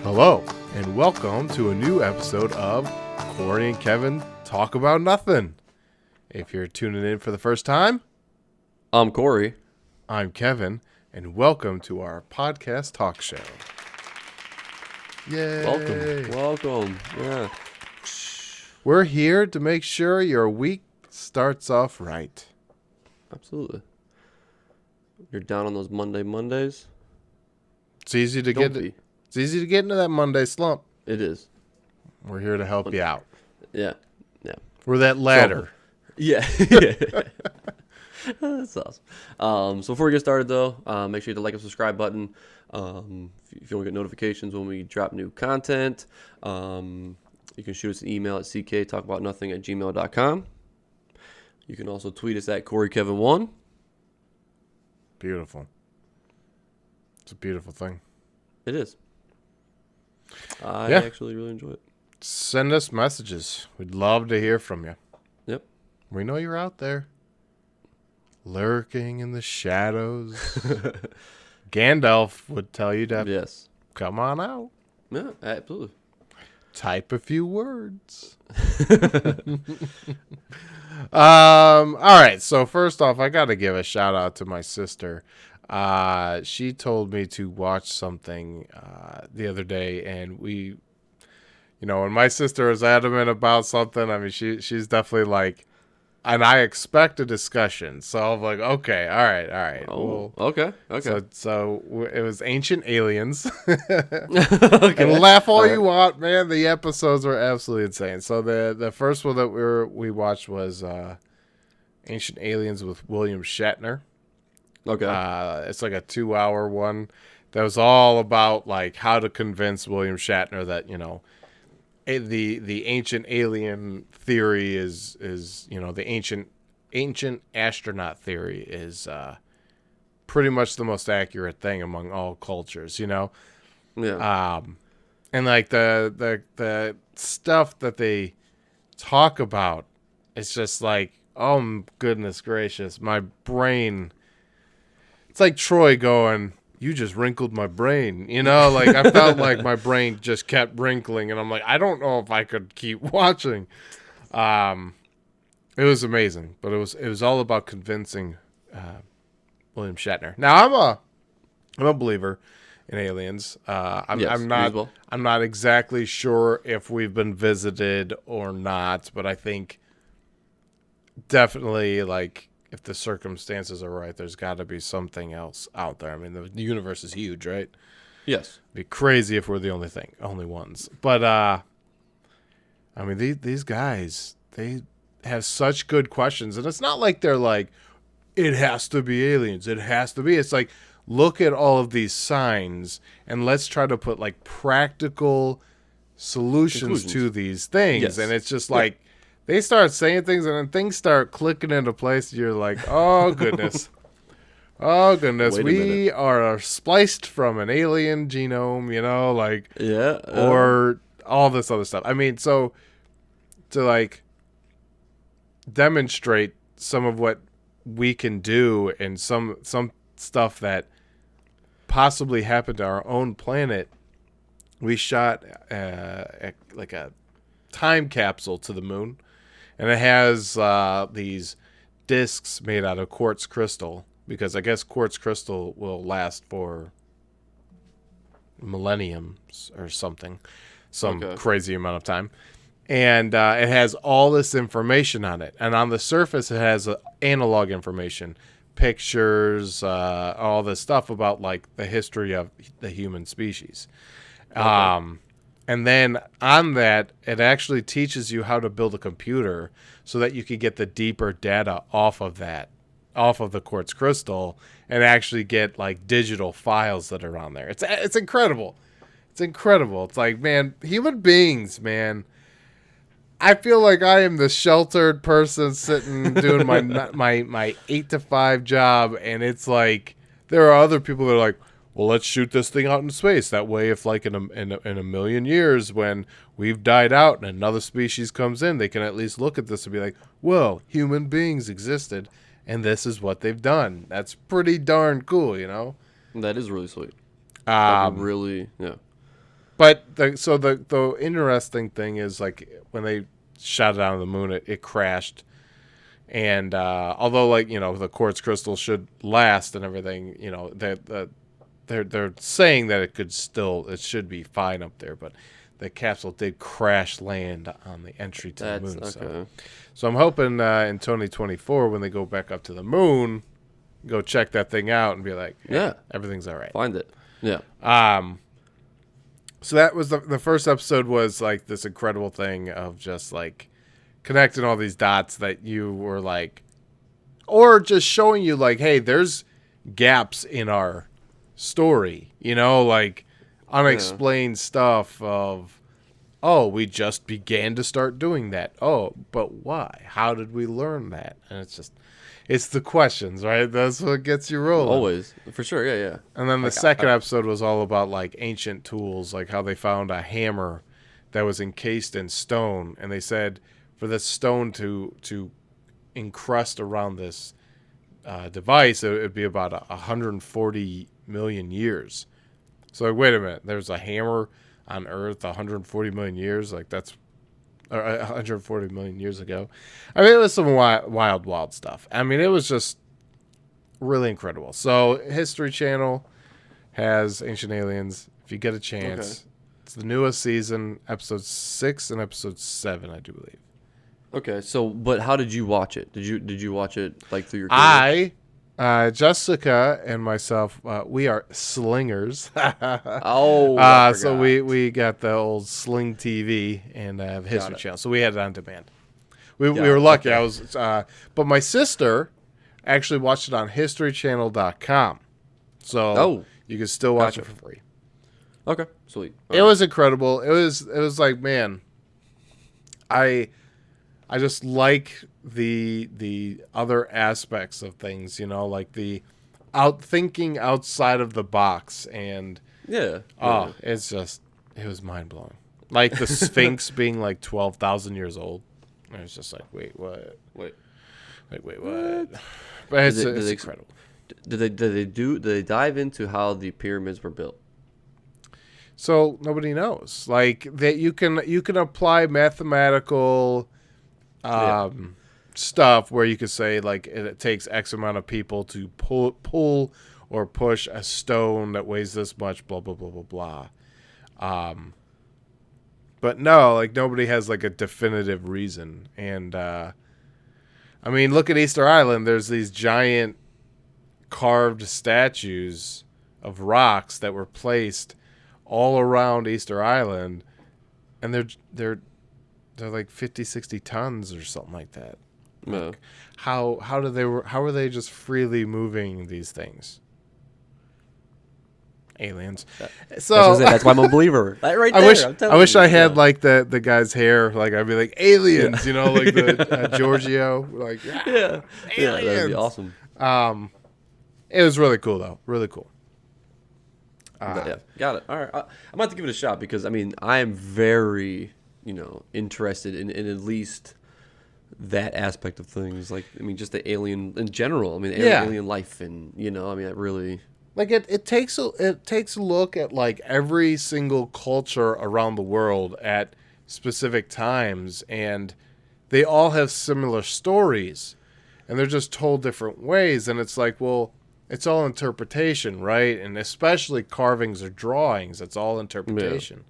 Hello, and welcome to a new episode of Corey and Kevin Talk About Nothing. If you're tuning in for the first time, I'm Corey. I'm Kevin, and welcome to our podcast talk show. Yay! Welcome. Yeah. We're here to make sure your week starts off right. Absolutely. You're down on those Mondays? It's easy to Don't get. be. It's easy to get into that Monday slump. It is. We're here to help you out. Yeah. We're that ladder. Yeah. That's awesome. So before we get started, though, make sure you hit the like and subscribe button. If you want to get notifications when we drop new content, you can shoot us an email at cktalkaboutnothing@gmail.com. You can also tweet us at CoreyKevin1. Beautiful. It's a beautiful thing. It is. I Yeah. actually really enjoy it. Send us messages. We'd love to hear from you. Yep. We know you're out there. Lurking in the shadows. Gandalf would tell you to Yes. come on out. Yeah, absolutely. Type a few words. All right. So first off, I got to give a shout out to my sister. She told me to watch something the other day, and we, when my sister is adamant about something, I mean, she's definitely like, and I expect a discussion. So I'm like, okay, all right. Oh, okay. So it was Ancient Aliens. Okay. And laugh all All you want, man. The episodes were absolutely insane. So the first one that we watched was Ancient Aliens with William Shatner. Okay. It's like a 2-hour one that was all about like how to convince William Shatner that the ancient alien theory is the ancient astronaut theory is pretty much the most accurate thing among all cultures. Yeah. And like the stuff that they talk about, it's just like, oh goodness gracious, my brain. It's like Troy going, "You just wrinkled my brain." Like I felt like my brain just kept wrinkling, and I'm like, I don't know if I could keep watching. It was amazing, but it was all about convincing William Shatner. Now I'm a believer in aliens. I'm not. me as well. I'm not exactly sure if we've been visited or not, but I think definitely like. If the circumstances are right, there's got to be something else out there. I mean, the universe is huge, right? Yes. It'd be crazy if we're the only ones. But I mean, these guys, they have such good questions, and it's not like they're like, it has to be aliens. It has to be. It's like, look at all of these signs, and let's try to put like practical solutions to these things. Yes. And it's just like. They start saying things, and then things start clicking into place. You're like, oh, goodness. Oh, goodness. We are spliced from an alien genome, Yeah. or all this other stuff. I mean, so to, like, demonstrate some of what we can do and some stuff that possibly happened to our own planet, we shot, like a time capsule to the moon. And it has these discs made out of quartz crystal, because I guess quartz crystal will last for millenniums or something, crazy amount of time. And it has all this information on it. And on the surface, it has analog information, pictures, all this stuff about like the history of the human species. Okay. And then on that, it actually teaches you how to build a computer so that you can get the deeper data off of the quartz crystal, and actually get like digital files that are on there. It's incredible. It's incredible. It's like, man, human beings, man. I feel like I am the sheltered person sitting doing my 8 to 5 job, and it's like there are other people that are like, well, let's shoot this thing out in space. That way, if like in a million years, when we've died out and another species comes in, they can at least look at this and be like, well, human beings existed, and this is what they've done. That's pretty darn cool, That is really sweet. Um, Really, yeah. But the interesting thing is like when they shot it out of the moon, it crashed. And although like the quartz crystal should last and everything, they're saying that it should be fine up there, but the capsule did crash land on the entry to the moon. Okay. So I'm hoping in 2024 when they go back up to the moon, go check that thing out and be like, hey, everything's all right. Find it. Yeah. So that was the first episode was like this incredible thing of just like connecting all these dots that you were like, or just showing you like, hey, there's gaps in our story, like unexplained stuff of, oh, we just began to start doing that. Oh, but why? How did we learn that? And it's the questions, right? That's what gets you rolling. Always. For sure. Yeah. Yeah. And then the second episode was all about like ancient tools, like how they found a hammer that was encased in stone. And they said for the stone to encrust around this device, it would be about 140 million years. So like, wait a minute, there's a hammer on Earth 140 million years, like that's 140 million years ago. I mean, it was some wild stuff. I mean, it was just really incredible. So History Channel has Ancient Aliens. If you get a chance, it's the newest season, episode 6 and episode 7, I do believe. Okay, so but how did you watch it? Did you watch it like through your? Jessica and myself, we are slingers. So we got the old Sling TV and have History Channel, so we had it on demand. We were lucky. Okay. I was, but my sister actually watched it on HistoryChannel.com, so you can still watch it for free. Okay, sweet. It was incredible. It was like, man, I just like the other aspects of things, like the thinking outside of the box, and it was mind blowing. Like the Sphinx being like 12,000 years old. I was just like, wait, what? Wait, what? But it's incredible. Did they dive into how the pyramids were built? So nobody knows. Like that, you can apply mathematical stuff where you could say like it takes X amount of people to pull or push a stone that weighs this much, blah blah blah blah blah. But no, like nobody has like a definitive reason. And I mean, look at Easter Island. There's these giant carved statues of rocks that were placed all around Easter Island, and they're like 50, 60 tons or something like that. No. Like, how were they just freely moving these things? Aliens. So that's why I'm a believer. Right there. I wish I had like the guy's hair. Like I'd be like aliens, like the Giorgio. Like aliens. Yeah, that'd be awesome. It was really cool though. Really cool. Got it. All right, I'm about to give it a shot because I mean I am very interested in at least that aspect of things. Like I mean just the alien in general. I mean alien life and I mean it really. Like it takes a look at like every single culture around the world at specific times, and they all have similar stories, and they're just told different ways. And it's like, well, it's all interpretation, right? And especially carvings or drawings, it's all interpretation.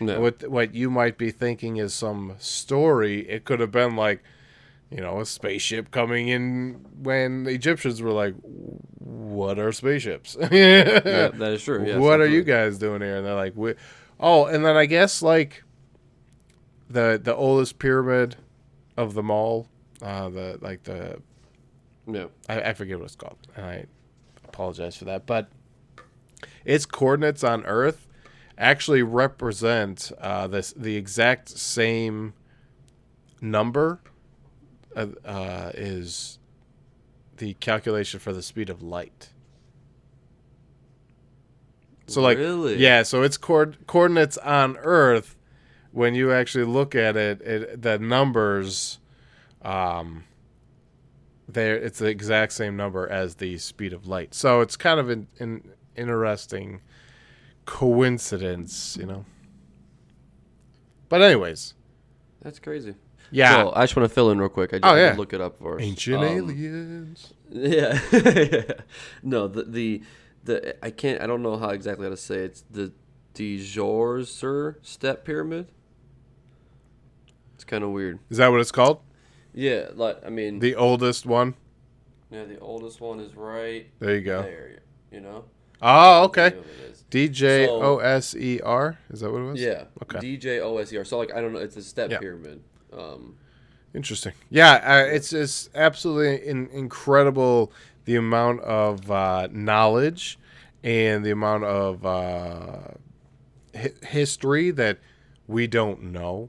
Yeah. What you might be thinking is some story, it could have been like, a spaceship coming in when the Egyptians were like, what are spaceships? Yeah, that is true. Yes, what are you guys doing here? And they're like, and then I guess like the oldest pyramid of them all, I forget what it's called. And I apologize for that, but its coordinates on Earth actually represent the exact same number. Is the calculation for the speed of light. So like, really? Yeah, so its coordinates on Earth, when you actually look at it the numbers, it's the exact same number as the speed of light. So it's kind of an interesting coincidence, But anyways, That's crazy. yeah. So I just want to fill in real quick. I did look it up for us. Ancient aliens. Yeah. No, the I can't. I don't know how exactly how to say it. It's the Djorser step pyramid. It's kind of weird. Is that what it's called? Yeah, like I mean, The oldest one? yeah, the oldest one is right There you go. there. You know. Oh, okay. I don't know what it is. DJOSER? Is that what it was? Yeah. Okay. DJOSER. So like I don't know. It's a step Yeah. pyramid. Interesting. Yeah, it's absolutely incredible the amount of knowledge and the amount of history that we don't know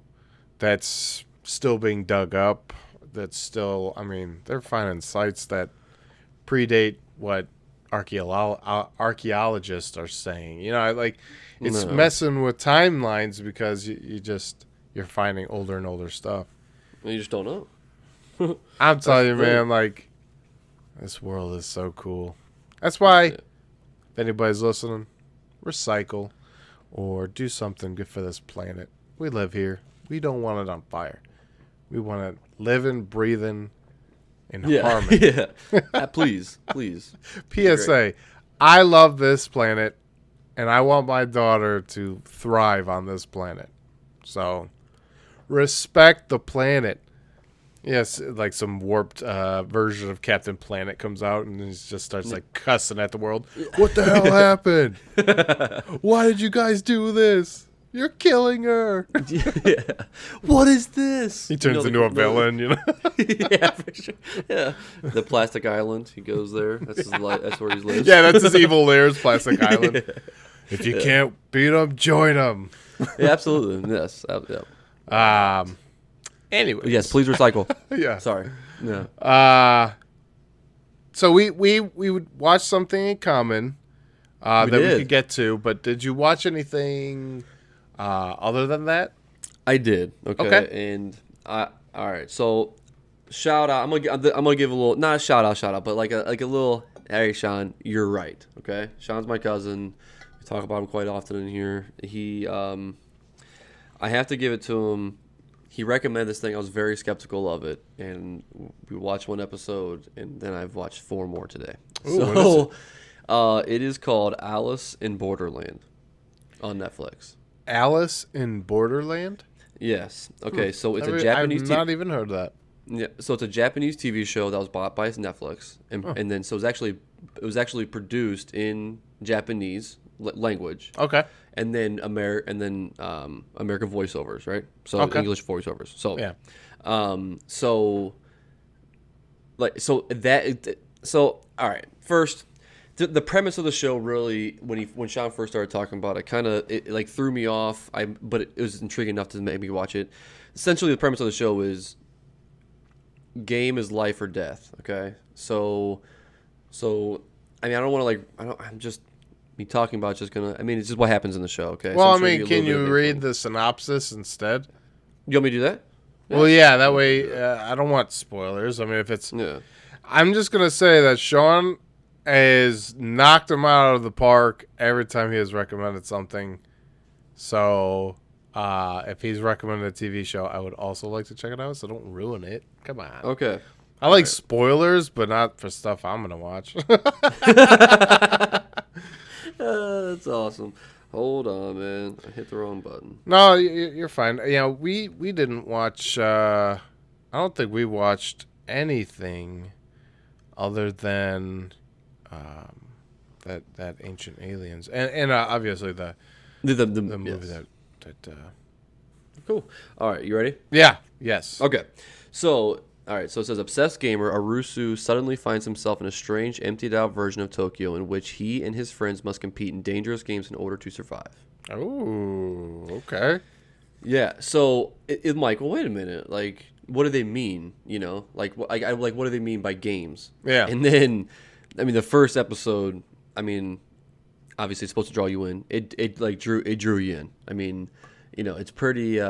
that's still being dug up. That's still, I mean, they're finding sites that predate what archaeologists are saying. You know, like it's messing with timelines because you're finding older and older stuff. You just don't know. I'm telling you, man, like, this world is so cool. That's why, if anybody's listening, recycle or do something good for this planet. We live here. We don't want it on fire. We want it living, breathing, in harmony. Yeah. Please. PSA, I love this planet, and I want my daughter to thrive on this planet. So, respect the planet. Yes, like some warped version of Captain Planet comes out and he just starts like cussing at the world. What the hell happened? Why did you guys do this? You're killing her. Yeah. What is this? He turns into a villain, you know. Yeah, for sure. Yeah. The Plastic Island. He goes there. That's where he lives. Yeah, that's his evil lair's Plastic Island. Yeah. If you can't beat them, join them. Yeah, absolutely. Yes. Yeah. Anyways. Yes, please recycle. Yeah. Sorry. Yeah. So we would watch something in common that we could get to, but did you watch anything other than that? I did. Okay. And all right. So shout out. I'm gonna give a little, not a shout out, but like a little. Hey, Sean, you're right. Okay. Sean's my cousin. We talk about him quite often in here. He, I have to give it to him. He recommended this thing. I was very skeptical of it, and we watched one episode, and then I've watched 4 more today. Ooh, so, it is called Alice in Borderland on Netflix. Alice in Borderland? Yes. Okay, so it's a Japanese. I've not even heard of that. Yeah, so it's a Japanese TV show that was bought by Netflix, and then so it was actually produced in Japanese language. Okay. And then American voiceovers, right? So English voiceovers. So yeah. So all right. First, the premise of the show really, when Sean first started talking about it, it like threw me off. But it was intriguing enough to make me watch it. Essentially, the premise of the show is game is life or death. Okay. So I mean, I don't want to I'm just. Me talking about it's just what happens in the show, okay? Well, so can you read the synopsis instead? You want me to do that? Yeah. Well, yeah, that way I don't want spoilers. I mean, if it's... Yeah. I'm just going to say that Sean has knocked him out of the park every time he has recommended something. So, if he's recommended a TV show, I would also like to check it out, so don't ruin it. Come on. Okay. I like spoilers, but not for stuff I'm going to watch. That's awesome. Hold on, man. I hit the wrong button. No, you're fine. You know, we didn't watch. I don't think we watched anything other than that Ancient Aliens and obviously the movie yes. that. Cool. All right, you ready? Yeah. Yes. Okay. So. All right, so it says, obsessed gamer Arusu suddenly finds himself in a strange, emptied-out version of Tokyo in which he and his friends must compete in dangerous games in order to survive. Oh, okay. Yeah, so, Michael, wait a minute. Like, what do they mean, you know? Like, what do they mean by games? Yeah. And then, I mean, the first episode, I mean, obviously it's supposed to draw you in. It drew you in. I mean, you know, it's pretty...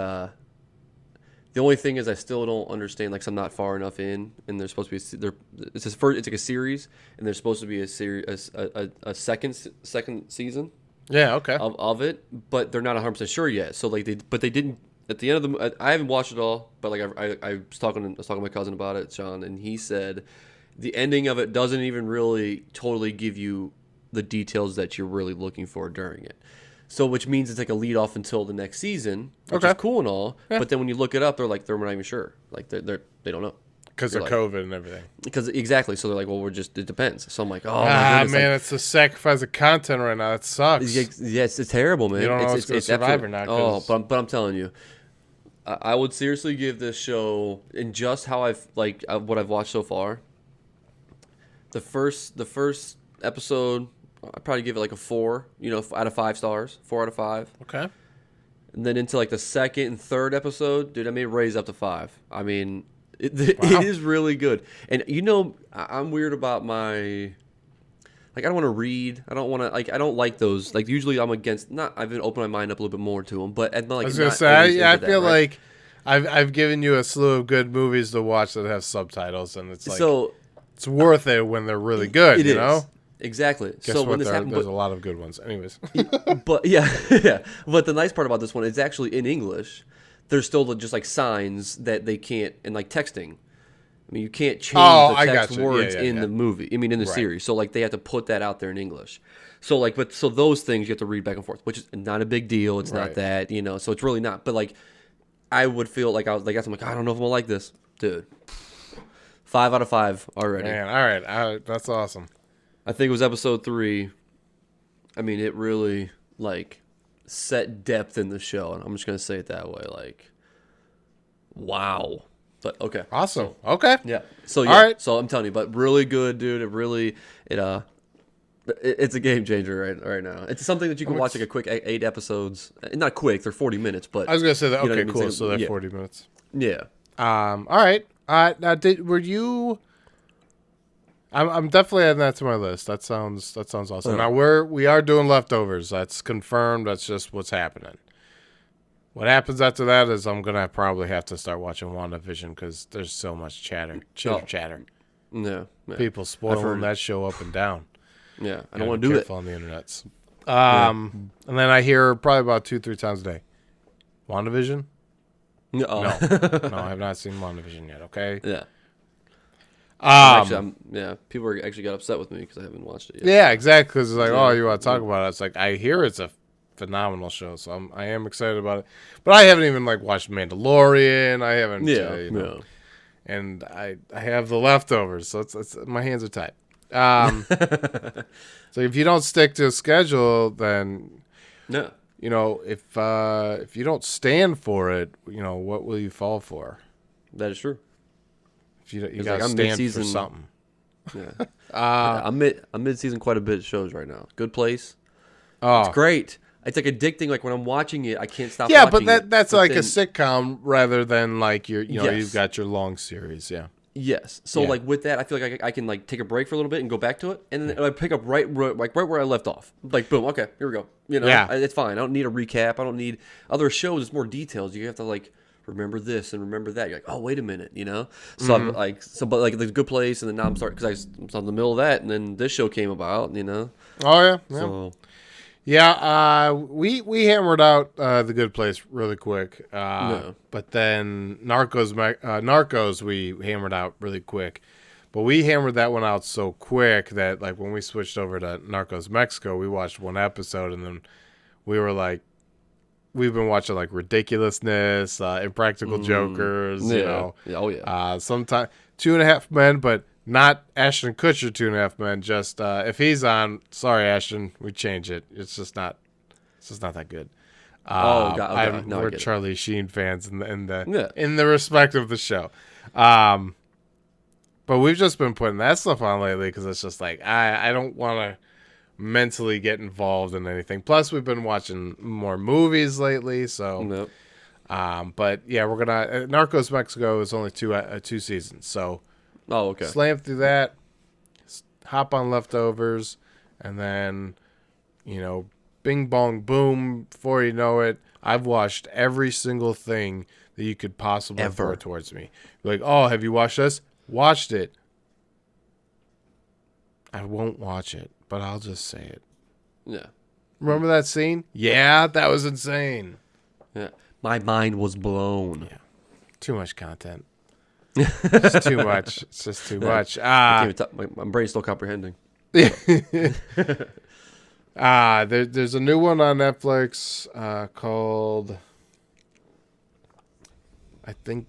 The only thing is I still don't understand, like, 'cause I'm not far enough in, and there's supposed to be it's like a series, and there's supposed to be a second season. Yeah. Okay. Of it, but they're not 100% sure yet. So like they didn't at the end of I haven't watched it all, but like I was talking to my cousin about it, Sean, and he said the ending of it doesn't even really totally give you the details that you're really looking for during it. So, which means it's like a lead off until the next season, which is cool and all. Yeah. But then when you look it up, they're not even sure. Like they don't know Because of COVID and everything. because exactly. So they're like, well, it depends. So I'm like, oh my goodness, man, like, it's the sacrifice of content right now. It sucks. yeah, it's terrible, man. You don't know it's what's going to survive or not. Oh, but I'm telling you, I would seriously give this show, in just how what I've watched so far. The first episode, I'd probably give it like a 4, out of 5 stars, 4 out of 5. Okay. And then into like the second and third episode, dude, I may raise up to 5. I mean, it is really good. And I'm weird about my. Like, I don't want to read. I don't want to, I don't like those. Like, usually I'm against, I've been opening my mind up a little bit more to them. But, like, I was going to say, I feel like I've given you a slew of good movies to watch that have subtitles, and it's like, it's worth it when they're really good, it you is. know? Exactly. Guess so what? when this happened, There's a lot of good ones. Anyways. but yeah. But the nice part about this one is actually in English. There's still just like signs that they can't, and like texting. I mean, you can't change the text words in the movie. I mean, in the series. So like they have to put that out there in English. So like, so those things you have to read back and forth, which is not a big deal. It's not that, so it's really not. But like, I would feel like I'm like, I don't know if I'm gonna like this, dude. 5 out of 5 already. Man, all right, that's awesome. I think it was episode 3. I mean, it really like set depth in the show, and I'm just gonna say it that way. Like, wow. But okay, awesome. Okay, yeah. So all right. So I'm telling you, but really good, dude. It's a game changer right now. It's something that you can watch like a quick 8 episodes. Not quick; they're 40 minutes. But I was gonna say that. Okay, cool. I mean? So they're 40 minutes. Yeah. All right. Now, were you? I'm definitely adding that to my list. That sounds awesome. Now we are doing leftovers. That's confirmed. That's just what's happening. What happens after that is I'm gonna probably have to start watching WandaVision because there's so much chatter. Yeah. People spoiling that show up and down. Yeah, I don't want to do it on the internets. And then I hear probably about 2-3 times a day. WandaVision? No, I have not seen WandaVision yet. Okay. Yeah. People actually got upset with me because I haven't watched it yet. Yeah, exactly. Because it's like, oh, you want to talk about it? It's like I hear it's a phenomenal show, so I am excited about it. But I haven't even like watched Mandalorian. I haven't. And I have the leftovers, so it's my hands are tied. So if you don't stick to a schedule, then if you don't stand for it, what will you fall for? That is true. If you got to stand for something. Yeah. I'm mid-season quite a bit of shows right now. Good Place. Oh, it's great. It's like addicting. Like when I'm watching it, I can't stop. Yeah, watching but that's like a sitcom rather than like you've got your long series. Yeah. Yes. So like with that, I feel like I can like take a break for a little bit and go back to it, and then I pick up right where I left off. Like boom, okay, here we go. It's fine. I don't need a recap. I don't need other shows. It's more details. You have to like remember this and remember that. You're like, oh wait a minute, So I'm like, but like the Good Place, and then now I'm starting because I was in the middle of that, and then this show came about. Oh yeah. So. Yeah, we hammered out The Good Place really quick, but then Narcos we hammered out really quick, but we hammered that one out so quick that like when we switched over to Narcos Mexico, we watched one episode and then we were like, we've been watching like Ridiculousness, Impractical Jokers, sometimes 2.5 Men, but not Ashton Kutcher 2.5 Men. Just if he's on, sorry Ashton, we change it. It's just not that good. We're Charlie Sheen fans in the respect of the show. But we've just been putting that stuff on lately because it's just like I don't want to mentally get involved in anything. Plus we've been watching more movies lately, so. But yeah, we're gonna Narcos Mexico is only two seasons, so. Oh, okay. Slam through that, hop on leftovers, and then, bing bong boom. Before you know it, I've watched every single thing that you could possibly throw towards me. You're like, oh, have you watched this? Watched it. I won't watch it, but I'll just say it. Yeah. Remember that scene? Yeah, that was insane. Yeah. My mind was blown. Yeah. Too much content. It's too much. It's just too much. I can't even talk. My brain's still comprehending. There's a new one on Netflix called I think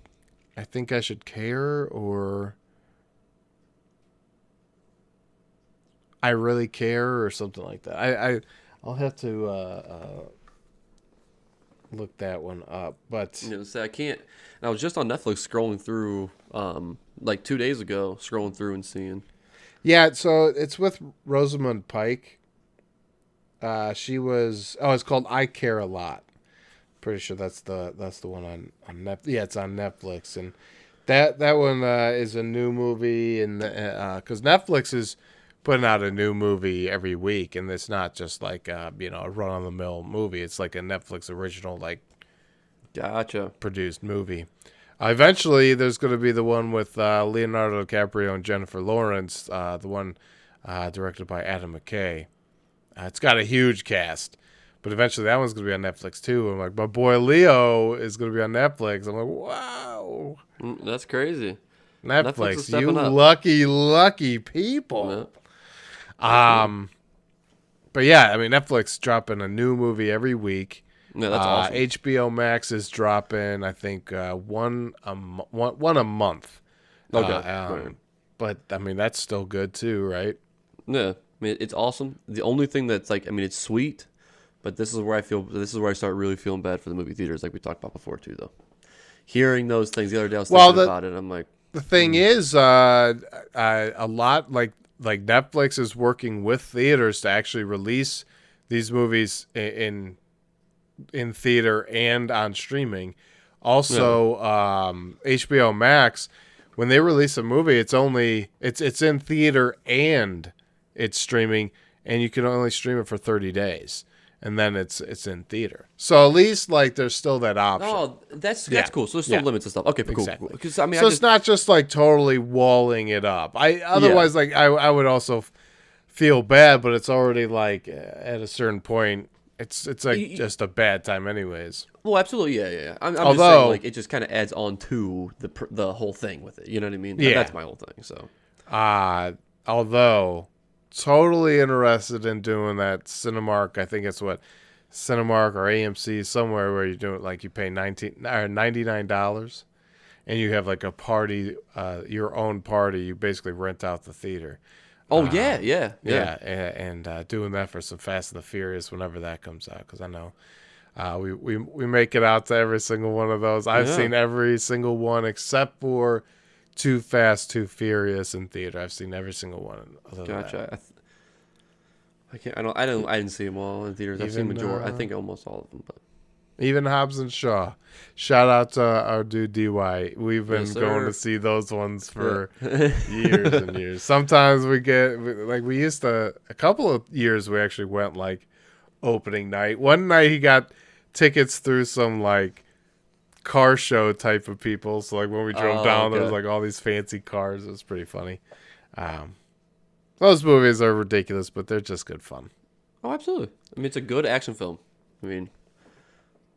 I Should Care, or I Really Care, or something like that. I'll have to look that one up. But So I can't. And I was just on Netflix scrolling through, like 2 days ago, scrolling through and seeing. yeah, so it's with Rosamund Pike. She was it's called I Care a Lot. Pretty sure that's the one on Netflix. Yeah, it's on Netflix, and that one is a new movie, and because Netflix is putting out a new movie every week, and it's not just like a run of the mill movie. It's like a Netflix original, like Gotcha. produced movie. Eventually, there's going to be the one with Leonardo DiCaprio and Jennifer Lawrence, the one directed by Adam McKay. It's got a huge cast. But eventually that one's going to be on Netflix too. I'm like, my boy Leo is going to be on Netflix. I'm like, wow. That's crazy. Netflix, is you stepping up. lucky people. Yeah. But yeah, I mean, Netflix dropping a new movie every week. Yeah, that's awesome. HBO Max is dropping, I think, one a month. Okay. Right. But I mean, that's still good too, right? Yeah. I mean, it's awesome. The only thing that's like, I mean, it's sweet, but this is where I start really feeling bad for the movie theaters, like we talked about before too, though. Hearing those things the other day, I was thinking about it. I'm like, the thing is, a lot like Netflix is working with theaters to actually release these movies in theater and on streaming. Also, HBO Max, when they release a movie, it's in theater and it's streaming, and you can only stream it for 30 days. And then it's in theater. So at least like there's still that option. oh, that's cool. So there's still limits and stuff. Okay, cool. Exactly. Because I mean, So it's not just like totally walling it up. Otherwise like I would also feel bad, but it's already like at a certain point it's like just a bad time anyways. Well, absolutely, yeah. I'm just Although, saying, like, it just kind of adds on to the whole thing with it. You know what I mean? Yeah. That's my whole thing. So, although totally interested in doing that Cinemark. I think it's what Cinemark or AMC somewhere where you do it like you pay $99 and you have like a party, your own party. You basically rent out the theater. yeah. And doing that for some Fast and the Furious whenever that comes out, because I know we make it out to every single one of those. I've seen every single one except for Too Fast, Too Furious in theater. I've seen every single one. Gotcha. I can't. I didn't see them all in theaters. I've seen majority. I think almost all of them. But even Hobbs and Shaw. Shout out to our dude DY. We've been going to see those ones for years and years. Sometimes we used to. A couple of years we actually went like opening night. One night he got tickets through some like car show type of people. So like when we drove down, there was like all these fancy cars. It was pretty funny. Those movies are ridiculous, but they're just good fun. Oh, absolutely. I mean, it's a good action film. I mean,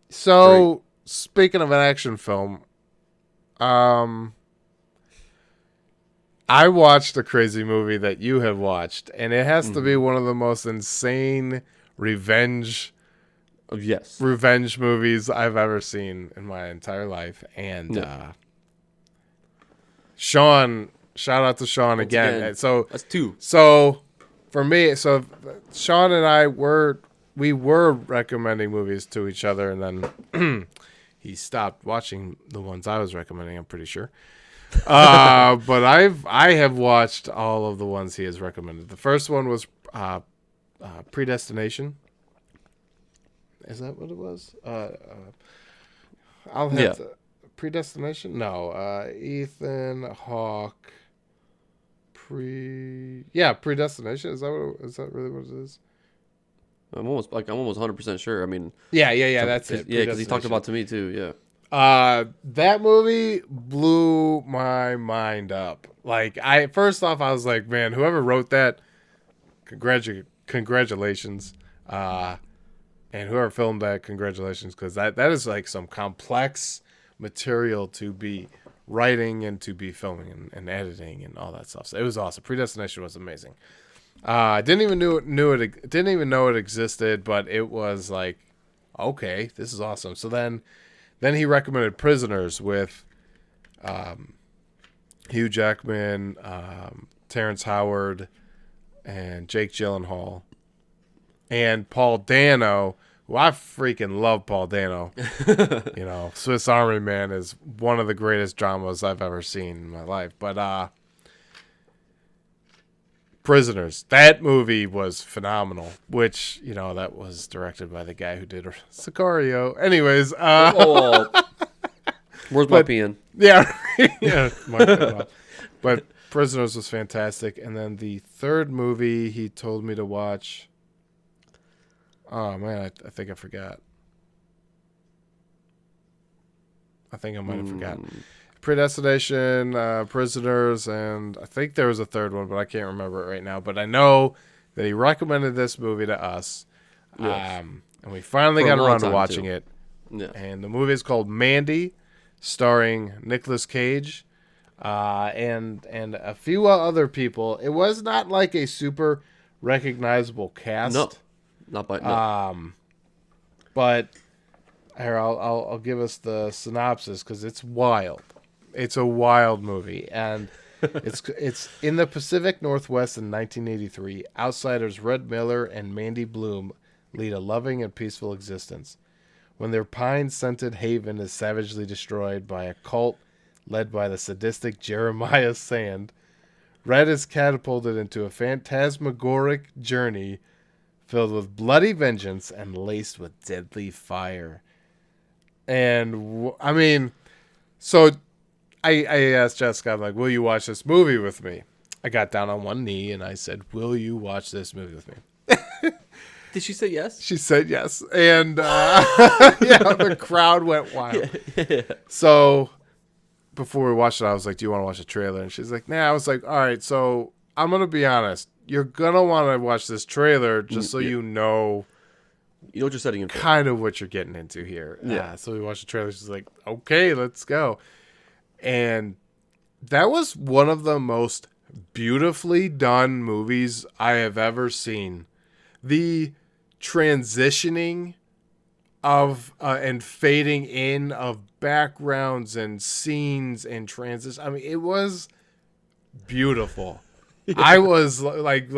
so speaking of an action film, I watched a crazy movie that you have watched, and it has to be one of the most insane revenge movies I've ever seen in my entire life. And Sean, shout out to Sean again. So that's two. So for me, Sean and I were recommending movies to each other, and then he stopped watching the ones I was recommending, I'm pretty sure. But I have watched all of the ones he has recommended. The first one was Predestination. Is that what it was? I'll have to, Predestination? No. Ethan Hawke. Predestination. Is that really what it is? I'm almost 100% sure. I mean, yeah. That's it. Yeah, because he talked about it to me too. Yeah. That movie blew my mind up. Like, first off, I was like, man, whoever wrote that, congratulations. And whoever filmed that, congratulations, because that is like some complex material to be writing and to be filming and editing and all that stuff. So it was awesome. Predestination was amazing. I didn't even didn't even know it existed, but it was like, okay, this is awesome. So then he recommended Prisoners with Hugh Jackman, Terrence Howard, and Jake Gyllenhaal, and Paul Dano, who I freaking love. Paul Dano. You know, Swiss Army Man is one of the greatest dramas I've ever seen in my life. But Prisoners, that movie was phenomenal, which, you know, that was directed by the guy who did Sicario. Anyways, where's my pen? Yeah, yeah, but Prisoners was fantastic. And then the third movie he told me to watch, oh man, I think I forgot. I think I might have forgotten. Predestination, Prisoners, and I think there was a third one, but I can't remember it right now. But I know that he recommended this movie to us, Yes. and we finally got around to watching it. Yeah. And the movie is called Mandy, starring Nicolas Cage, and a few other people. It was not like a super recognizable cast. No, not by no. But here, I'll give us the synopsis because it's wild. It's a wild movie, and it's in the Pacific Northwest in 1983. Outsiders Red Miller and Mandy Bloom lead a loving and peaceful existence. When their pine-scented haven is savagely destroyed by a cult led by the sadistic Jeremiah Sand, Red is catapulted into a phantasmagoric journey filled with bloody vengeance and laced with deadly fire. And, I mean, so I asked Jessica, I'm like, will you watch this movie with me? I got down on one knee and I said, will you watch this movie with me? Did she say yes? She said yes. And, yeah, the crowd went wild. Yeah. So before we watched it, I was like, do you want to watch a trailer? And she's like, nah. I was like, all right, so I'm going to be honest. You're going to want to watch this trailer just so you know what you're setting in for. Kind of what you're getting into here. Yeah. So we watched the trailer. She's like, okay, let's go. And that was one of the most beautifully done movies I have ever seen. The transitioning of and fading in of backgrounds and scenes and transition. I mean, it was beautiful. Yeah. I was like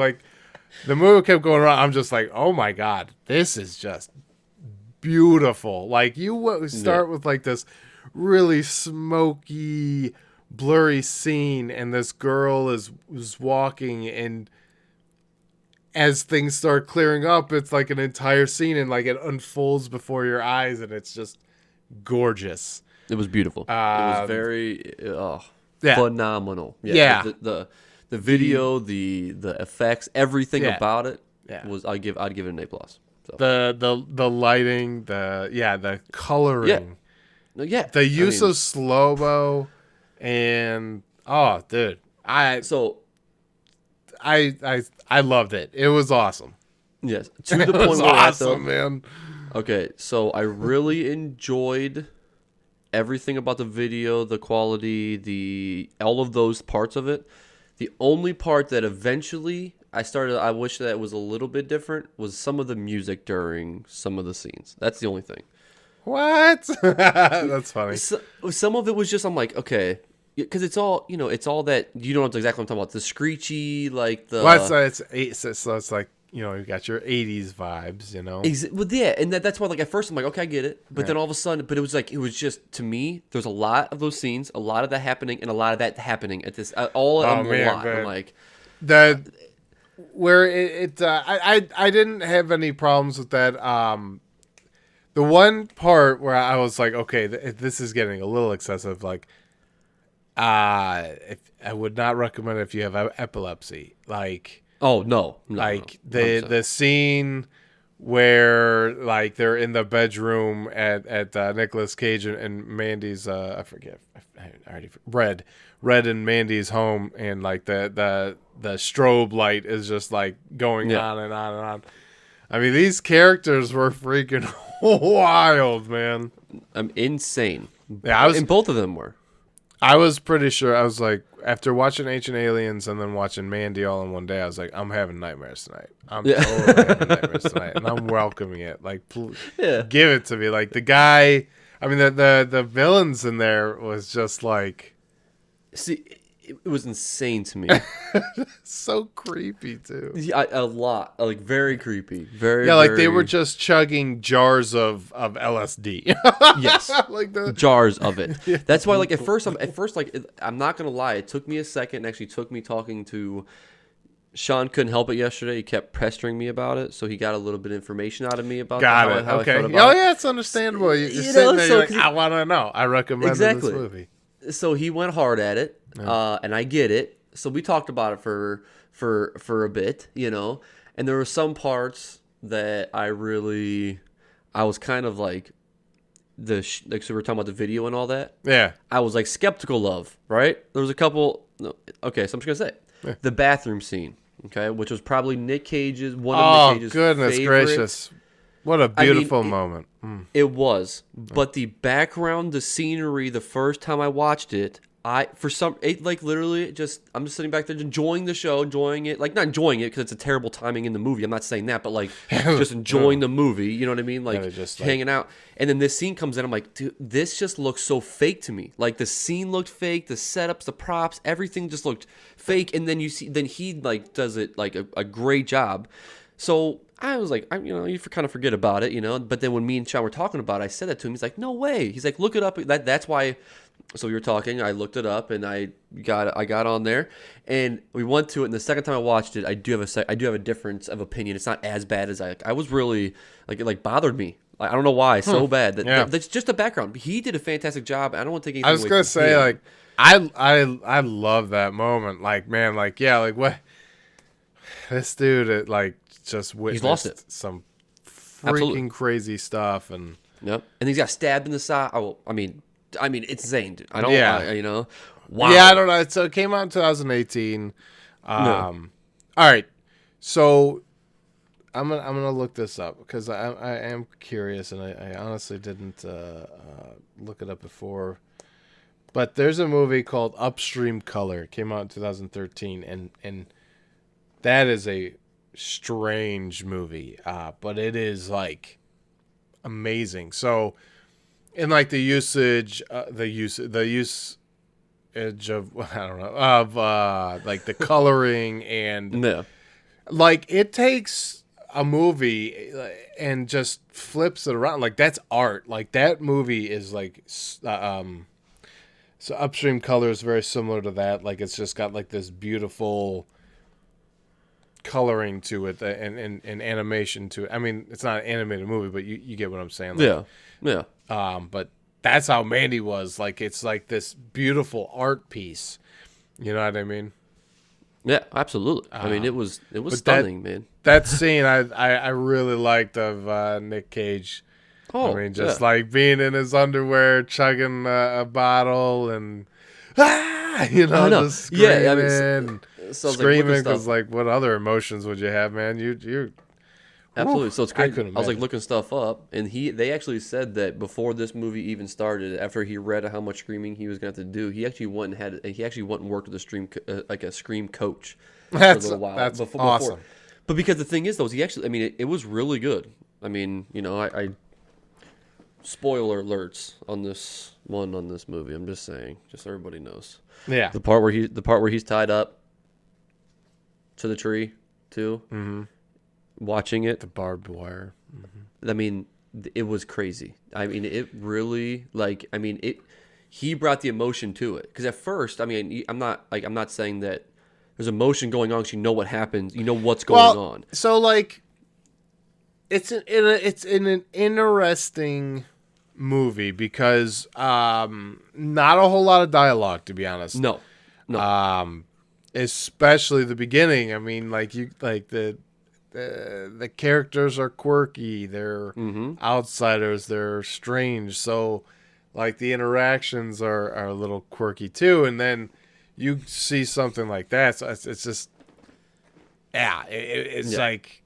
the movie kept going around. I'm just like, oh my God, this is just beautiful. Like you start with like this really smoky, blurry scene, and this girl is walking, and as things start clearing up, it's like an entire scene, and like it unfolds before your eyes, and it's just gorgeous. It was beautiful. It was very phenomenal. Yeah. The video, the effects, everything about it was I'd give it an A+. So. The lighting, the coloring. Yeah. The use of slow-mo, and dude, I loved it. It was awesome. Yes, to the point where awesome, man. Okay, so I really enjoyed everything about the video, the quality, all of those parts of it. The only part that eventually I wish that it was a little bit different was some of the music during some of the scenes. That's the only thing. What? That's funny. Some of it was just, I'm like, okay, because it's all, it's all that, you know exactly what I'm talking about. The screechy, like the... Well, so it's like, you got your 80s vibes, Well, yeah, and that's why, like, at first I'm like, okay, I get it. But then all of a sudden, it was just, to me, there's a lot of those scenes, a lot of that happening, and a lot of that happening at this, all a lot. I'm like... Where I didn't have any problems with that. The one part where I was like, okay, this is getting a little excessive. Like, I would not recommend it if you have epilepsy. Like, oh no, the scene where like they're in the bedroom at Nicolas Cage and Mandy's I forget, I already Red and Mandy's home, and like the strobe light is just like going on and on and on. I mean, these characters were freaking wild, man. Insane. Yeah, And both of them were. I was pretty sure. I was like, after watching Ancient Aliens and then watching Mandy all in one day, I was like, I'm having nightmares tonight. I'm totally having nightmares tonight, and I'm welcoming it. Like, give it to me. Like the guy. I mean, the villains in there was just like, see, it was insane to me. so creepy too. Yeah, a lot, like very creepy, very. Yeah, like they very- were just chugging jars of LSD. Yes, like the jars of it. That's why, like at first, I'm not gonna lie. It took me a second. It actually took me talking to Sean. Couldn't help it yesterday. He kept pestering me about it, so he got a little bit of information out of me about got how it. I Okay. felt Oh about it. yeah, it's understandable. You're You sitting know, there. so- You're like, I want to know. I recommend Exactly. this movie. So he went hard at it, and I get it. So we talked about it for a bit, and there were some parts that I was kind of like like, so we were talking about the video and all that. Yeah. I was like skeptical of, right? There was a couple. No, okay, so I'm just gonna say the bathroom scene, okay, which was probably one of Nick Cage's goodness favorite. gracious! What a beautiful moment. It was, but the background, the scenery, the first time I watched it, I'm just sitting back there enjoying the show, enjoying it, like not enjoying it because it's a terrible timing in the movie. I'm not saying that, but like just enjoying the movie. You know what I mean? Like just hanging out. And then this scene comes in. I'm like, dude, this just looks so fake to me. Like the scene looked fake, the setups, the props, everything just looked fake. And then then he like does it like a great job. So I was like, you kind of forget about it, But then when me and Sean were talking about it, I said that to him. He's like, no way. He's like, look it up. That's why. So we were talking. I looked it up and I got on there, and we went to it. And the second time I watched it, I do have a difference of opinion. It's not as bad as I was really like. It bothered me. Like, I don't know why so bad. That's just the background. He did a fantastic job. I don't want to take anything. I was away gonna from say him. like I love that moment. Like man, like yeah, like what this dude like just witnessed lost it. some freaking Absolutely. crazy stuff and Yep. And he's got stabbed in the side. Oh, I mean, it's insane, dude. I don't. Yeah. Wow. Yeah, I don't know. So it came out in 2018. All right, so I'm gonna look this up because I am curious and I honestly didn't look it up before. But there's a movie called Upstream Color. It came out in 2013, and that is a strange movie, but it is like amazing. So, in like the usage of I don't know of like the coloring and Yeah. like it takes a movie and just flips it around. Like that's art. Like that movie is like so Upstream Color is very similar to that. Like it's just got like this beautiful coloring to it and animation to it. I mean, it's not an animated movie, but you get what I'm saying. Like, Yeah. but that's how Mandy was. Like it's like this beautiful art piece. You know what I mean? Yeah, absolutely. I mean, it was but stunning, man. That scene I really liked of Nick Cage. Oh, I mean, just like being in his underwear, chugging a bottle, and just screaming, Yeah, I mean, so screaming stuff. because like, what other emotions would you have, man? You Absolutely. So it's crazy. couldn't I was like imagine. looking stuff up, and they actually said that before this movie even started, after he read how much screaming he was going to have to do, he actually went and worked with a scream coach for a little while. That's before. awesome. But because the thing is, though, is he actually, I mean, it was really good. I mean, I spoiler alerts on this movie. I'm just saying, just so everybody knows. Yeah. The part where he's tied up to the tree too. Mm-hmm. Watching it, The barbed wire. I mean, it was crazy. I mean, it really he brought the emotion to it. Because at first, I mean, I'm not saying that there's emotion going on because you know what happens, you know what's going on. So like, it's in an interesting movie because not a whole lot of dialogue, to be honest. No. Especially the beginning. I mean, like the characters are quirky. They're outsiders. They're strange. So, like the interactions are a little quirky too. And then you see something like that. So it's just, yeah, it's like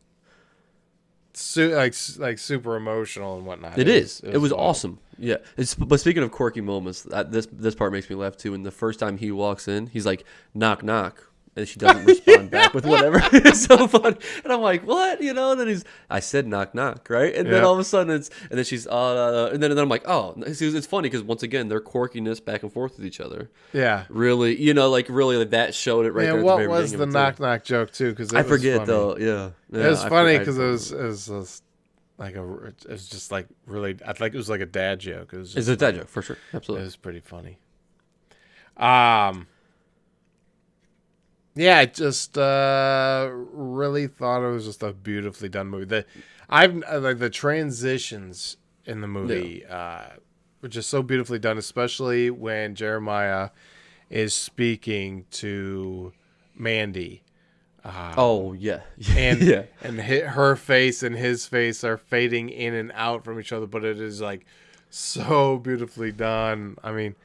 like super emotional and whatnot. It is. It was wild. awesome. Yeah. But speaking of quirky moments, this part makes me laugh too. And the first time he walks in, he's like, knock, knock. And she doesn't respond back with whatever. It's so funny. And I'm like, what? You know, and then I said knock, knock, right? And then all of a sudden and then she's, and then I'm like, oh, it's funny because once again, their quirkiness back and forth with each other. Yeah. Really, really that showed it right there. What was the knock, knock joke too? Because I forget though. Yeah. It was funny because it was like it was just like really, I think it was like a dad joke. It's a dad joke for sure. Absolutely. It was pretty funny. Yeah, I just really thought it was just a beautifully done movie. The transitions in the movie were just so beautifully done, especially when Jeremiah is speaking to Mandy. Oh yeah, and yeah, and her face and his face are fading in and out from each other, but it is like so beautifully done. I mean.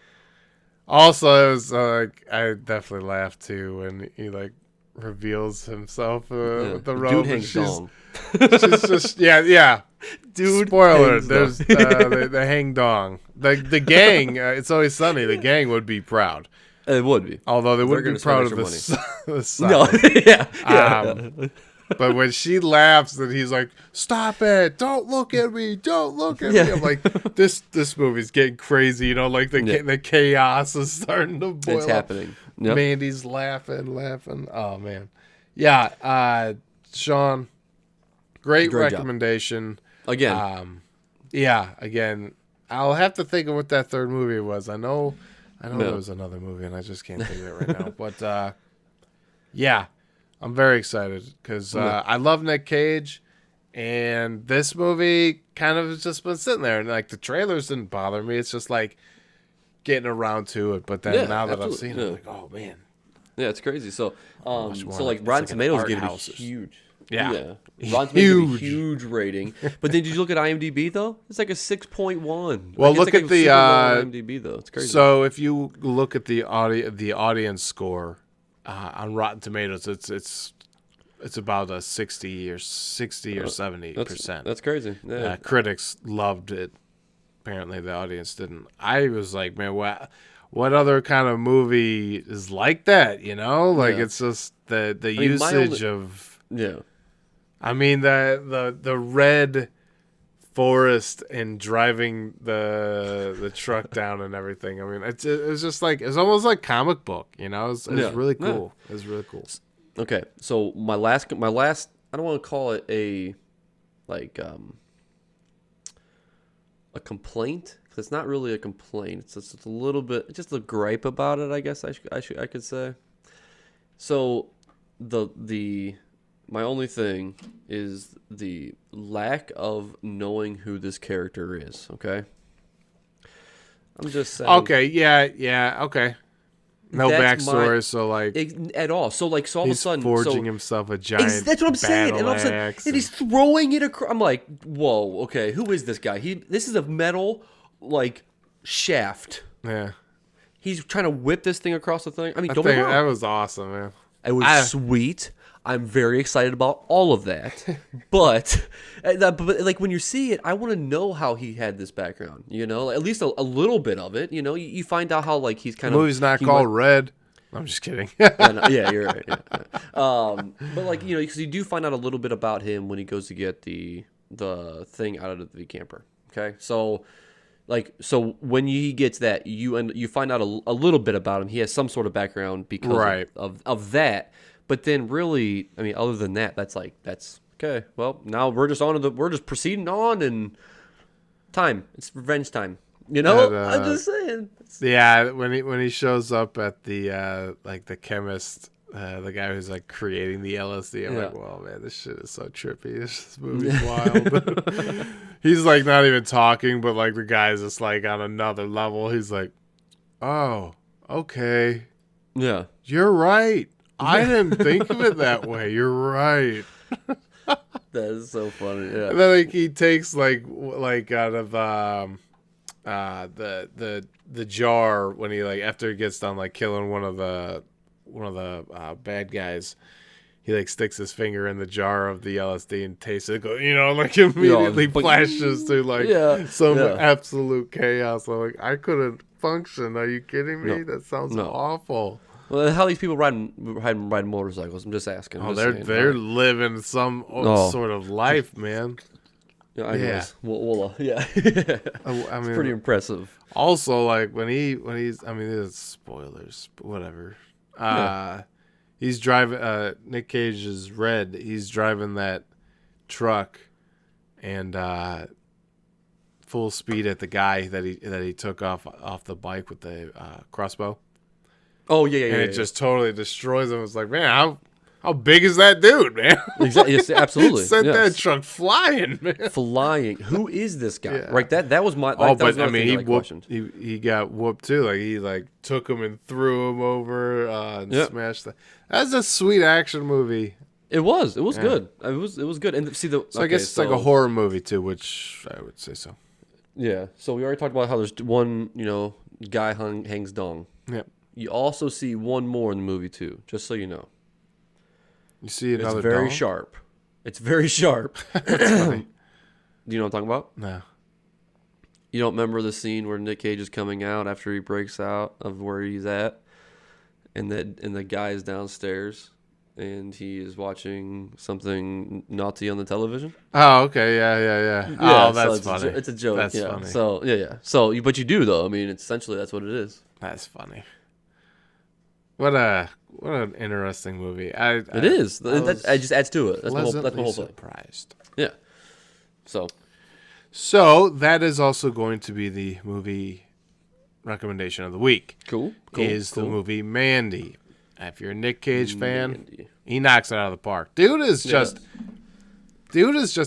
Also, it was I definitely laughed too when he like reveals himself with the robe. Dude hangs dong. She's just yeah. Dude, spoiler. There's the hang dong. The gang. It's Always Sunny. The gang would be proud. It would be, although they wouldn't be proud of the son. No, yeah. But when she laughs, and he's like, "Stop it! Don't look at me! Don't look at me!" I'm like, "This movie's getting crazy." You know, like the chaos is starting to boil. It's happening. Yep. Mandy's laughing. Oh man, yeah. Sean, great recommendation job. Again. Again. I'll have to think of what that third movie was. I know there was another movie, and I just can't think of it right now. But yeah. I'm very excited because I love Nick Cage, and this movie kind of has just been sitting there, and like the trailers didn't bother me. It's just like getting around to it. But then now that I've seen it, I'm like, oh man, yeah, it's crazy. So, so like Rotten Tomatoes gave it a huge, Rotten Tomatoes gave a huge rating. But then did you look at IMDb though? It's like a 6.1. Well, look at the IMDb though. It's crazy. So if you look at the audience score. On Rotten Tomatoes, it's about a 60 or 70%. That's crazy. Yeah. Critics loved it. Apparently, the audience didn't. I was like, man, what other kind of movie is like that? You know, like it's just the usage of. Yeah. I mean the red forest and driving the truck down and everything. I mean, it was just like it's almost like comic book, you know. It's really cool. It was really cool. Okay, so my last, I don't want to call it a complaint because it's not really a complaint. It's just a little bit, just a gripe about it. I guess I could say. So my only thing is the lack of knowing who this character is, okay? I'm just saying. Okay, yeah, okay. No backstory, so like... At all. So all of a sudden... He's forging himself a giant that's what I'm saying. And all of a sudden, and he's throwing it across... I'm like, whoa, okay, who is this guy? This is a metal, shaft. Yeah. He's trying to whip this thing across the thing. I mean, don't get me wrong. That was awesome, man. It was sweet. I'm very excited about all of that, but when you see it, I want to know how he had this background. You know, at least a little bit of it. You know, you find out how he's kind of. The movie's not called Red. I'm just kidding. Yeah, you're right. Yeah. But because you do find out a little bit about him when he goes to get the thing out of the camper. Okay, so when he gets that, you find out a little bit about him. He has some sort of background because of that. But then, really, I mean, other than that, that's okay. Well, now we're just proceeding on, and it's revenge time. You know, I'm just saying. Yeah, when he shows up at the the chemist, the guy who's creating the LSD, I'm like, well, man, this shit is so trippy. This movie's wild. He's not even talking, but the guy's just on another level. He's like, oh, okay, yeah, you're right. I didn't think of it that way. You're right. That is so funny. Yeah. And then he takes out of the jar when he after he gets done killing one of the bad guys, he like sticks his finger in the jar of the LSD and tastes it. Like immediately flashes to like some absolute chaos. I'm like, I couldn't function. Are you kidding me? No. That sounds No. awful. Well, how these people riding motorcycles? I'm just asking. They're living some sort of life, man. Yeah, anyways, yeah. I mean, It's pretty impressive. Also, like when he's, I mean, there's spoilers, but whatever. He's driving. Nick Cage is red. He's driving that truck, and full speed at the guy that he took off the bike with the crossbow. Oh yeah. And it just totally destroys him. It's like, man, how big is that dude, man? Exactly. Yes, absolutely. Sent that truck flying, man. Flying. Who is this guy? Yeah. Right. That was my. Like, but I mean, he got whooped too. Like he like took him and threw him over and smashed that. That's a sweet action movie. It was. It was good. It was good. And see the. So I guess it's like a horror movie too, which I would say so. Yeah. So we already talked about how there's one, guy hangs dong. Yep. You also see one more in the movie too, just so you know. You see another. It's very dong? sharp. It's very sharp. That's funny. Do you know what I'm talking about? No. You don't remember the scene where Nick Cage is coming out after he breaks out of where he's at, and the guy is downstairs, and he is watching something naughty on the television. Oh, okay, yeah. Oh, that's funny. It's a joke. That's yeah. funny. So yeah. So but you do though. I mean, essentially that's what it is. That's funny. What an interesting movie. It is. That just adds to it. That's my whole thing. Surprised. Yeah. So that is also going to be the movie recommendation of the week. Cool. The movie Mandy. If you're a Nick Cage fan, he knocks it out of the park. Dude is just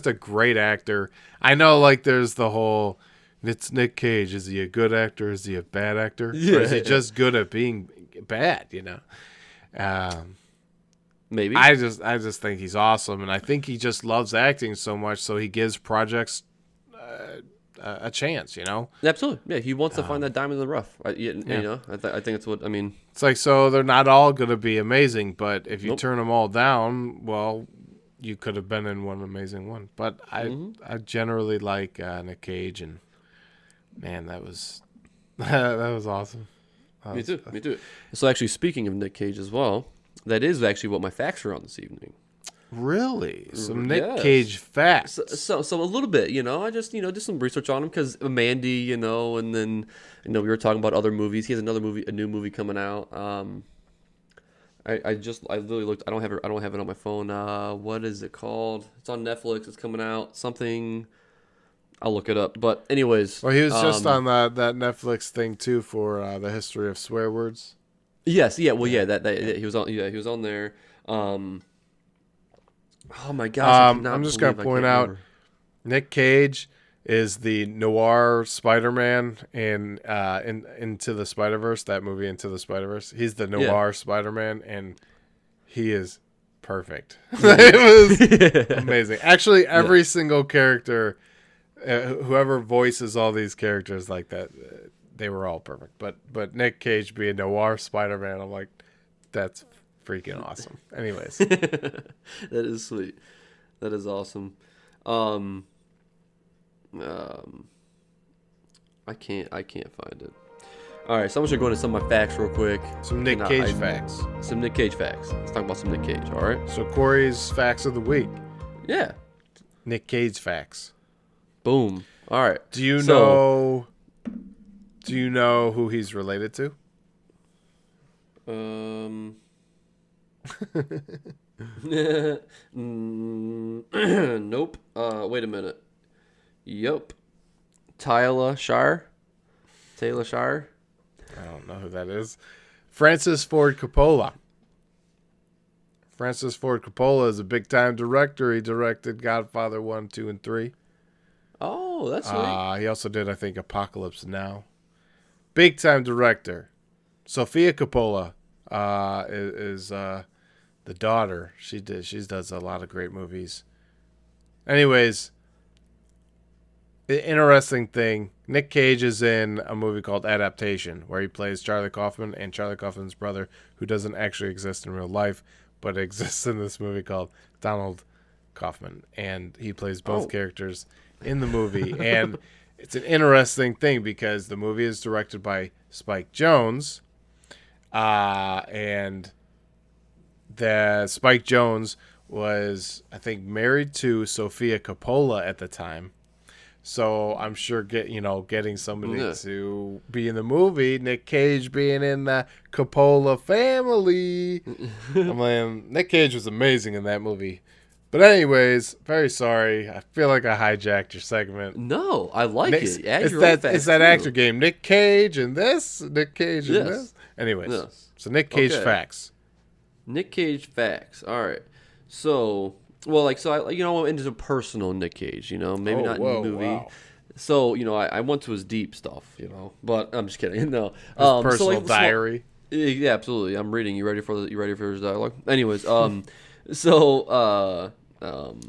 a great actor. I know, like, there's the whole, it's Nick Cage. Is he a good actor? Is he a bad actor? Yeah. Or is he just good at being bad? Maybe. I just think he's awesome, and I think he just loves acting so much, so he gives projects a chance. Absolutely. Yeah, he wants to find that diamond in the rough. I think it's what I mean. It's like, so they're not all going to be amazing, but if you turn them all down, well, you could have been in one amazing one. But I generally like Nick Cage, and man, that was awesome. Me too. So actually, speaking of Nick Cage as well, that is actually what my facts are on this evening. Really? Some Nick Cage facts. So a little bit, I just, did some research on him because Mandy, and then, we were talking about other movies. He has a new movie coming out. I literally looked. I don't have it on my phone. What is it called? It's on Netflix. It's coming out. Something. I'll look it up. But anyways. Well, he was just on that Netflix thing too for the history of swear words. Yes. Yeah. Well, yeah. That he was on. Yeah, he was on there. Oh my gosh! I'm just gonna point out, Nick Cage is the noir Spider-Man in Into the Spider-Verse. That movie, Into the Spider-Verse. He's the noir Spider-Man, and he is perfect. It was amazing. Actually, every single character, whoever voices all these characters like that, they were all perfect. But Nick Cage being noir Spider-Man, I'm like, that's freaking awesome. Anyways. That is sweet. That is awesome. I can't find it. All right, so I'm just going to some of my facts real quick. Some Nick Cage facts. Some Nick Cage facts. Let's talk about some Nick Cage, all right? So Corey's facts of the week. Yeah. Nick Cage facts. Boom. All right. Do you know who he's related to? Nope. Wait a minute. Yup. Taylor Shire. I don't know who that is. Francis Ford Coppola. Francis Ford Coppola is a big-time director. He directed Godfather 1, 2, and 3. Oh, that's sweet. He also did, I think, Apocalypse Now. Big-time director. Sofia Coppola is the daughter. She does a lot of great movies. Anyways, the interesting thing, Nick Cage is in a movie called Adaptation, where he plays Charlie Kaufman and Charlie Kaufman's brother, who doesn't actually exist in real life, but it exists in this movie called Donald Kaufman, and he plays both characters in the movie. And it's an interesting thing because the movie is directed by Spike Jonze, and the Spike Jonze was, I think, married to Sofia Coppola at the time. So I'm sure getting somebody to be in the movie, Nick Cage being in the Coppola family. I'm like, Nick Cage was amazing in that movie. But anyways, very sorry. I feel like I hijacked your segment. No, I like it. It's that actor game. Nick Cage and this, Nick Cage and this. Anyways, so Nick Cage facts. Nick Cage facts. All right. So, well, I'm into personal Nick Cage, maybe not in the movie. Wow. So, I went to his deep stuff, but I'm just kidding. No. His personal diary. Yeah, absolutely. I'm reading. You ready for his dialogue? Anyways, I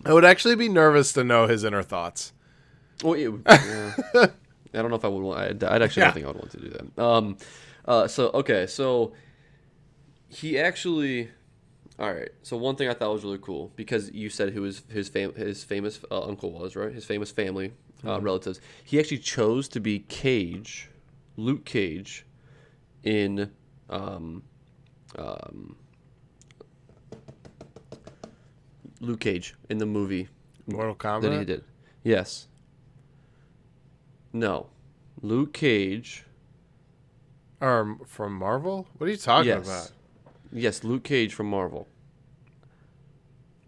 would actually be nervous to know his inner thoughts. Well, I don't know if I would want. I'd actually don't think I would want to do that. So he actually. All right. So one thing I thought was really cool because you said who his famous uncle was, right? His famous family relatives. He actually chose to be Luke Cage, in Luke Cage in the movie Mortal Kombat that he did. Yes. No. Luke Cage. From Marvel? What are you talking about? Yes, Luke Cage from Marvel.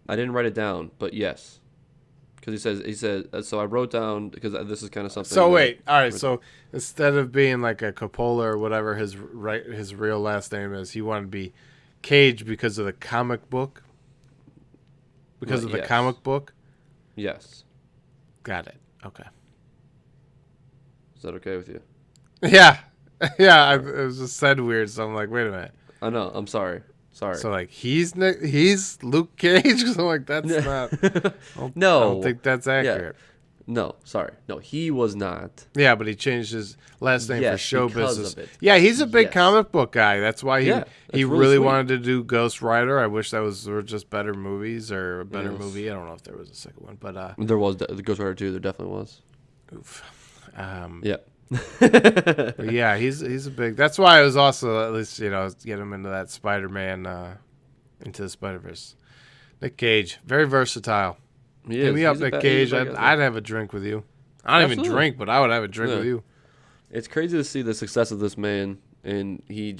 I didn't write it down, but yes. Because he said, so I wrote down, because this is kind of something. So wait, all right, so instead of being like a Coppola or whatever his real last name is, he wanted to be Cage because of the comic book? Because of the comic book? Yes. Got it. Okay. Is that okay with you? Yeah. Yeah, it was just said weird, so I'm like, wait a minute. I know. I'm sorry. So like he's Luke Cage. So I'm like, that's not. No, I don't think that's accurate. Yeah. No, sorry. No, he was not. Yeah, but he changed his last name for show business. Of it. Yeah, he's a big comic book guy. That's why he really sweet. wanted to do Ghost Rider. I wish were just better movies or a better movie. I don't know if there was a second one, but there was the Ghost Rider 2. There definitely was. Oof. Yeah. But yeah, he's a big. That's why I was also at least get him into that Spider-Man, into the Spider-Verse. Nick Cage, very versatile. Hit me up, Nick Cage. I'd have a drink with you. I don't even drink, but I would have a drink with you. It's crazy to see the success of this man, and he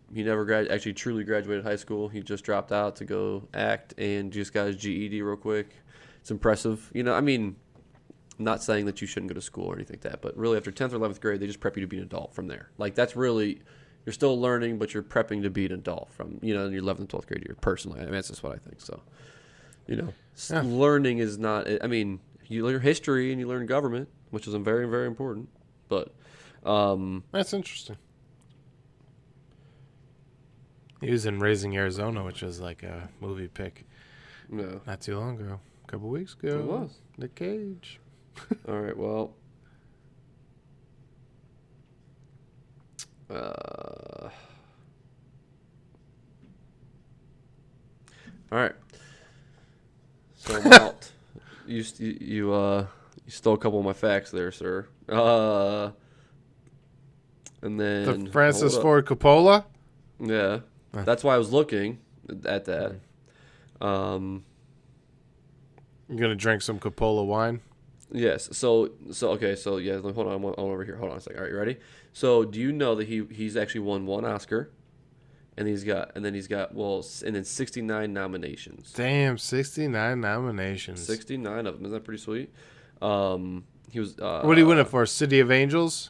never actually truly graduated high school. He just dropped out to go act and just got his GED real quick. It's impressive. I'm not saying that you shouldn't go to school or anything like that, but really after 10th or 11th grade, they just prep you to be an adult from there. Like, that's really, you're still learning, but you're prepping to be an adult from, in your 11th and 12th grade year, personally. I mean, that's just what I think. So, learning is not, you learn history and you learn government, which is very, very important. But, that's interesting. He was in Raising Arizona, which was like a movie pick not too long ago. A couple weeks ago. It was. Nick Cage. All right, well. All right. So Malt, you stole a couple of my facts there, sir. And then the Francis Ford Coppola. Yeah, that's why I was looking at that. You're gonna drink some Coppola wine. Yes. So okay. So yeah. Hold on. I'm over here. Hold on a second. All right. You ready? So do you know that he's actually won one Oscar, and then he's got 69 nominations. Damn, 69 nominations. 69 of them. Isn't that pretty sweet? He was. What did he win it for? City of Angels.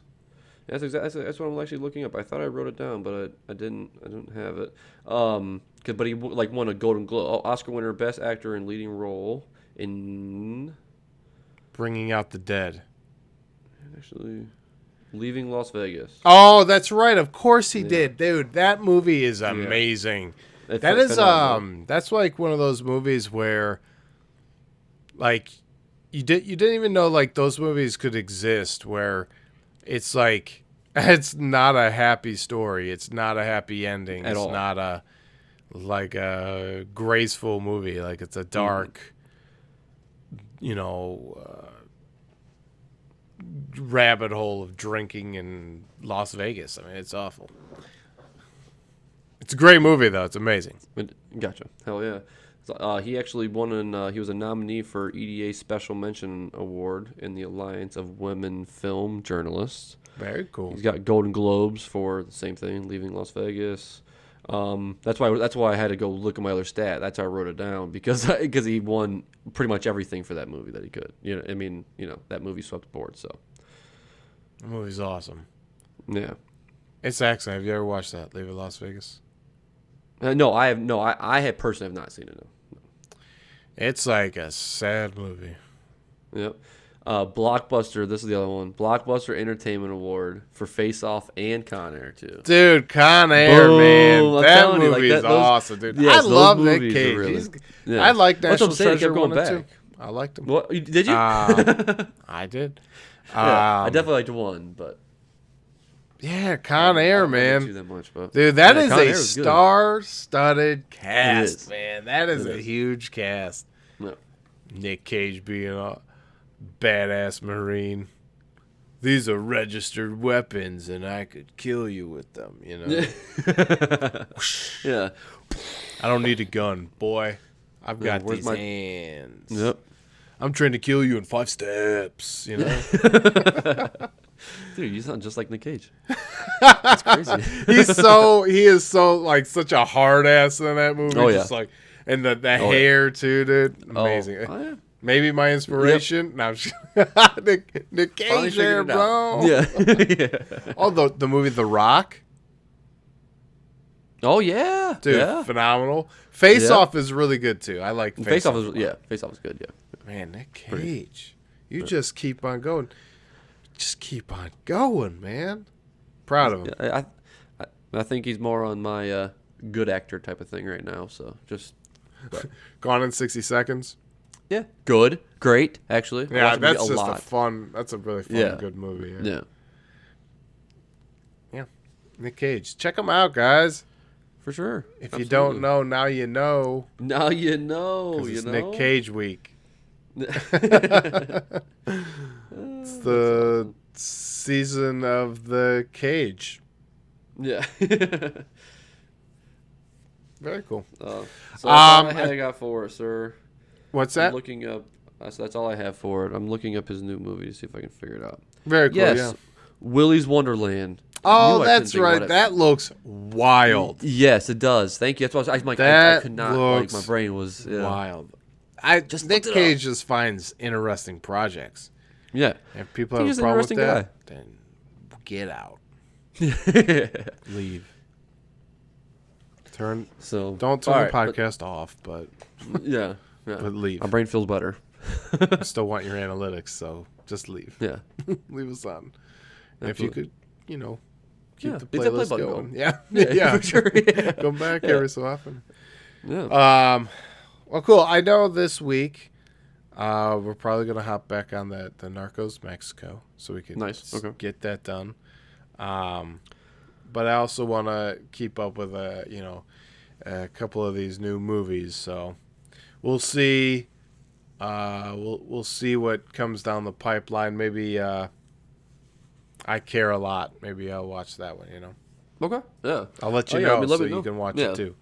That's exactly. That's what I'm actually looking up. I thought I wrote it down, but I didn't. I didn't have it. But he won a Golden Globe, Oscar winner, Best Actor in Leading Role in Bringing Out the Dead. Actually, Leaving Las Vegas. Oh, that's right. Of course he did, dude. That movie is amazing. Yeah. That's like one of those movies where, like, you didn't even know like those movies could exist. Where it's like it's not a happy story. It's not a happy ending. It's not a like a graceful movie. Like it's a dark, you know, rabbit hole of drinking in Las Vegas. I mean, it's awful. It's a great movie, though. It's amazing. Gotcha. Hell yeah. So, he actually won he was a nominee for EDA Special Mention Award in the Alliance of Women Film Journalists. Very cool. He's got Golden Globes for the same thing, Leaving Las Vegas. That's why I had to go look at my other stat. That's how I wrote it down because he won pretty much everything for that movie that he could. That movie swept the board. So The movie's awesome. yeah. It's excellent. Have you ever watched that, Leaving Las Vegas? No, I have no. I have personally have not seen it. No. It's like a sad movie. Yep. Blockbuster. This is the other one. Blockbuster Entertainment Award for Face Off and Con Air too. Dude, Con Air, Boom. man. I'm That telling you, movie is awesome, dude. Yes, I those love Nick movies are Cage. really- Yeah. I like That's what National I'm saying, he Treasure kept going 1 and 2. back. I liked them. What did you? I did. Yeah, I definitely liked one, but Yeah, Con Air, I don't like man. two that much, but Dude, that yeah, is Con a Air was good. star-studded It cast, is. man. That is It a is. huge cast. Yeah. Nick Cage being a badass Marine. These are registered weapons, and I could kill you with them, you know? Yeah. I don't need a gun, boy. I've got where's these my- hands. Yep. I'm trying to kill you in 5 steps, you know? Dude, you sound just like Nick Cage. That's crazy. He is so like such a hard ass in that movie. Oh, yeah. Just like, and the yeah. hair too, dude. Amazing. Oh, yeah. Maybe my inspiration. No, I'm just- Nick Finally Cage there, figured it out. bro. Yeah. Oh, the movie The Rock, Oh yeah. dude, Yeah. phenomenal. Face Yeah. Off is really good too. I like Face Off is Face Off is good. Yeah. Man, Nick Cage, you just keep on going. Just keep on going, man. Proud of him. Yeah, I think he's more on my good actor type of thing right now. So just Gone in 60 Seconds. yeah, good, great. Actually, I Yeah, watched him that's a just lot. a fun. That's a really fun, Yeah. good movie. Yeah, Nick Cage, check him out, guys. for sure. If you don't know, now you know. now you know. 'Cause You it's know. Nick Cage week. It's the season of the Cage. Yeah. Very cool. So that's all I got for it, sir. What's I'm that? looking up. So that's all I have for it. I'm looking up his new movie to see if I can figure it out. Very cool. Yes, Yeah. Willy's Wonderland. Oh, Knew I couldn't that's think about right. it. That looks wild. Yes, it does. Thank you. That's why I'm like, I That could not. Like, looks my brain was Wild. Just Nick looked it Cage just finds interesting projects. Yeah. If people He's have a an problem with interesting that, then get out. Leave. Don't turn the podcast off, but Yeah. but leave. My brain feels better. I still want your analytics, so just leave. Yeah. Leave us on. And if you Absolutely. could, keep Yeah, the leave that play playlist button going. going. Yeah. Yeah, Yeah. for sure. Yeah. Come back Yeah. every so often. Yeah. Well, cool. I know this week we're probably going to hop back on the Narcos Mexico so we can Nice. Okay. get that done. But I also want to keep up with a couple of these new movies, so we'll see. We'll see what comes down the pipeline. Maybe I Care a Lot. Maybe I'll watch that one. Okay. Yeah. I'll let you Oh, yeah, know I mean, let so me you know. can watch Yeah. it too.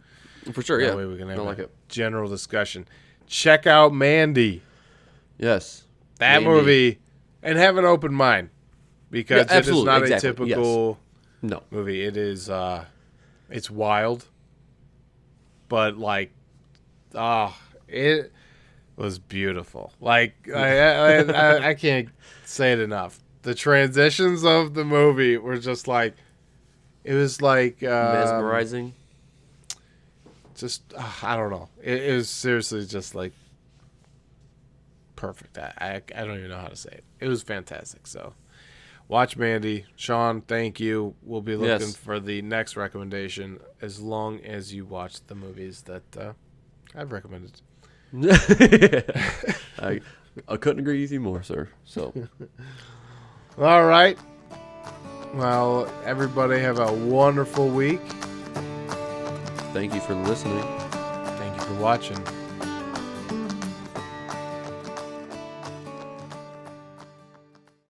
For sure. That Yeah. way we can have I like a it. general discussion. Check out Mandy. Yes. That Mandy. movie, and have an open mind because Yeah, it is absolutely, not exactly, a typical No. movie. It is it's wild, but it was beautiful. Like I can't say it enough. The transitions of the movie were just like it was like Mesmerizing. just I don't know. It was seriously just like perfect. I don't even know how to say it. It was fantastic. So watch Mandy. Sean, thank you. We'll be looking Yes. for the next recommendation as long as you watch the movies that I've recommended. I couldn't agree with you more, sir. So All right. Well, everybody have a wonderful week. thank you for listening. Thank you for watching.